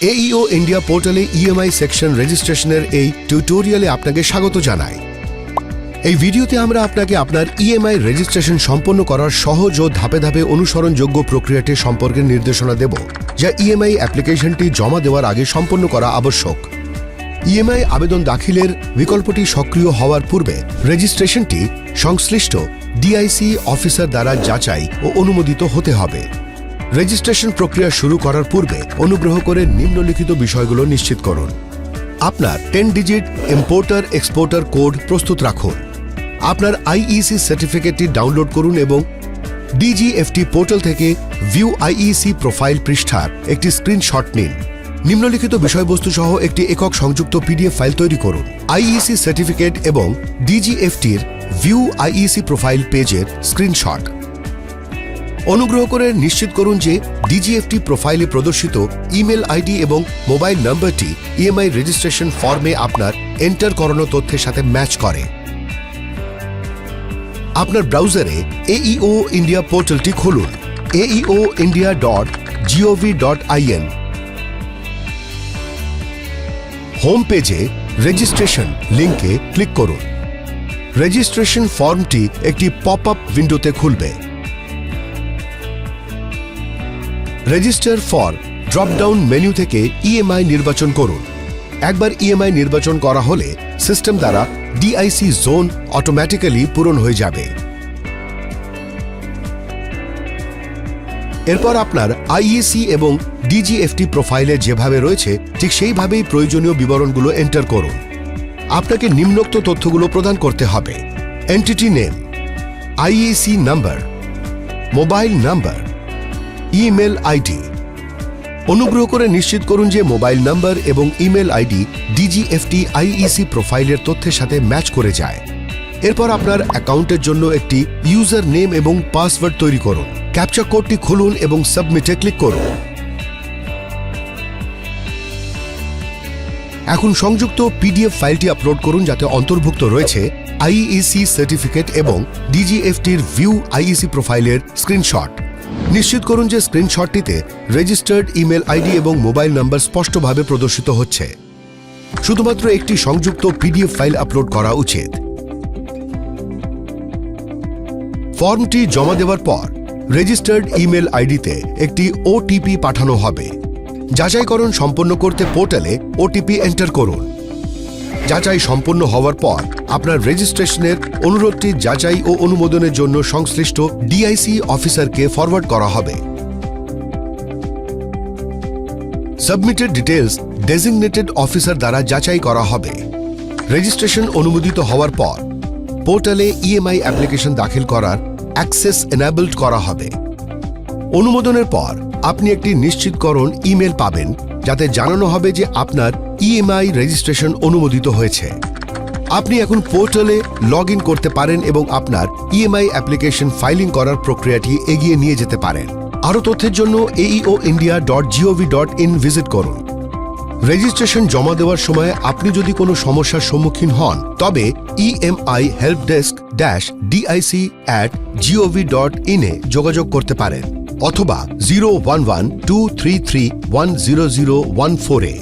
এইও India পোর্টালে EMI section রেজিস্ট্রেশনের এই টিউটোরিয়ালে আপনাকে স্বাগত জানাই। এই ভিডিওতে আমরা আপনাকে আপনার ইএমআই রেজিস্ট্রেশন সম্পন্ন করার সহজ ও ধাপে ধাপে অনুসরণযোগ্য প্রক্রিয়াটি সম্পর্কে নির্দেশনা দেব, যা ইএমআই অ্যাপ্লিকেশনটি জমা দেওয়ার আগে সম্পন্ন করা আবশ্যক। ইএমআই আবেদন দাখিলের বিকল্পটি সক্রিয় হওয়ার পূর্বে রেজিস্ট্রেশনটি সংশ্লিষ্ট ডিআইসি অফিসার দ্বারা যাচাই ও অনুমোদিত হতে হবে। রেজিস্ট্রেশন প্রক্রিয়া শুরু করার পূর্বে অনুগ্রহ করে নিম্নলিখিত বিষয়গুলো নিশ্চিত করুন। আপনার 10 ডিজিট ইম্পোর্টার এক্সপোর্টার কোড প্রস্তুত রাখুন। আপনার আইইসি সার্টিফিকেটটি ডাউনলোড করুন এবং ডিজিএফটি পোর্টাল থেকে ভিউ আইইসি প্রোফাইল পৃষ্ঠার একটি স্ক্রিনশট নিন। নিম্নলিখিত বিষয়বস্তু সহ একটি একক সংযুক্ত পিডিএফ ফাইল তৈরি করুন। আইইসি সার্টিফিকেট এবং ডিজিএফটির ভিউ আইইসি প্রোফাইল পেজের স্ক্রিনশট। অনুগ্রহ করে নিশ্চিত করুন যে ডিজিএফটি প্রোফাইলে প্রদর্শিত ইমেল আইডি এবং মোবাইল নম্বরটি ইএমআই রেজিস্ট্রেশন ফর্মে আপনার এন্টার করানো তথ্যের সাথে ম্যাচ করে। আপনার ব্রাউজারে এইও ইন্ডিয়া পোর্টালটি খুলুন। aeoindia.gov.in হোম পেজে রেজিস্ট্রেশন লিঙ্কে ক্লিক করুন। রেজিস্ট্রেশন ফর্মটি একটি পপ আপ উইন্ডোতে খুলবে। রেজিস্টার ফর ড্রপডাউন মেনু থেকে ইএমআই নির্বাচন করুন। একবার ইএমআই নির্বাচন করা হলে সিস্টেম দ্বারা ডিআইসি জোন অটোমেটিক্যালি পূরণ হয়ে যাবে। এরপর আপনার আইইসি এবং ডিজিএফটি প্রোফাইলে যেভাবে রয়েছে ঠিক সেইভাবেই প্রয়োজনীয় বিবরণগুলো এন্টার করুন। আপনাকে নিম্নোক্ত তথ্যগুলো প্রদান করতে হবে: entity name, IEC number, mobile number, email ID. অনুগ্রহ করে নিশ্চিত করুন যে মোবাইল নাম্বার এবং ইমেল আইডি ডিজিএফটি আইইসি প্রোফাইলের তথ্যের সাথে ম্যাচ করে যায়। এরপর আপনার অ্যাকাউন্টের জন্য একটি ইউজার নেম এবং পাসওয়ার্ড তৈরি করুন। ক্যাপচা কোডটি খুলুন এবং সাবমিটে ক্লিক করুন। এখন সংযুক্ত পিডিএফ ফাইলটি আপলোড করুন, যাতে অন্তর্ভুক্ত রয়েছে আইইসি সার্টিফিকেট এবং ডিজিএফটির ভিউ আইইসি প্রোফাইলের স্ক্রিনশট। নিশ্চিত করুন যে স্ক্রিনশটটিতে রেজিস্টার্ড ইমেল আইডি এবং মোবাইল নাম্বার স্পষ্টভাবে প্রদর্শিত হচ্ছে। শুধুমাত্র একটি সংযুক্ত পিডিএফ ফাইল আপলোড করা উচিত। ফর্মটি জমা দেওয়ার পর রেজিস্টার্ড ইমেল আইডিতে একটি ওটিপি পাঠানো হবে। যাচাইকরণ সম্পন্ন করতে পোর্টালে ওটিপি এন্টার করুন। যাচাই সম্পন্ন হওয়ার পর আপনার রেজিস্ট্রেশনের অনুরোধটি যাচাই ও অনুমোদনের জন্য সংশ্লিষ্ট ডিআইসি অফিসারকে ফরওয়ার্ড করা হবে। সাবমিটেড ডিটেলস ডেজিগনেটেড অফিসার দ্বারা যাচাই করা হবে। রেজিস্ট্রেশন অনুমোদিত হওয়ার পর পোর্টালে ইএমআই অ্যাপ্লিকেশন দাখিল করার অ্যাক্সেস এনাবেলড করা হবে। অনুমোদনের পর আপনি একটি নিশ্চিতকরণ ইমেল পাবেন, যাতে জানানো হবে যে আপনার ইএমআই রেজিস্ট্রেশন অনুমোদিত হয়েছে। আপনি এখন পোর্টালে লগ ইন করতে পারেন এবং আপনার ইএমআই অ্যাপ্লিকেশন ফাইলিং করার প্রক্রিয়াটি এগিয়ে নিয়ে যেতে পারেন। আরও তথ্যের জন্য aeoindia.gov.in ভিজিট করুন। রেজিস্ট্রেশন জমা দেওয়ার সময় আপনি যদি কোনো সমস্যার সম্মুখীন হন, তবে ইএমআই হেল্প ডেস্ক -dic@gov.in এ যোগাযোগ করতে পারেন, অথবা 011-233-10014 এ।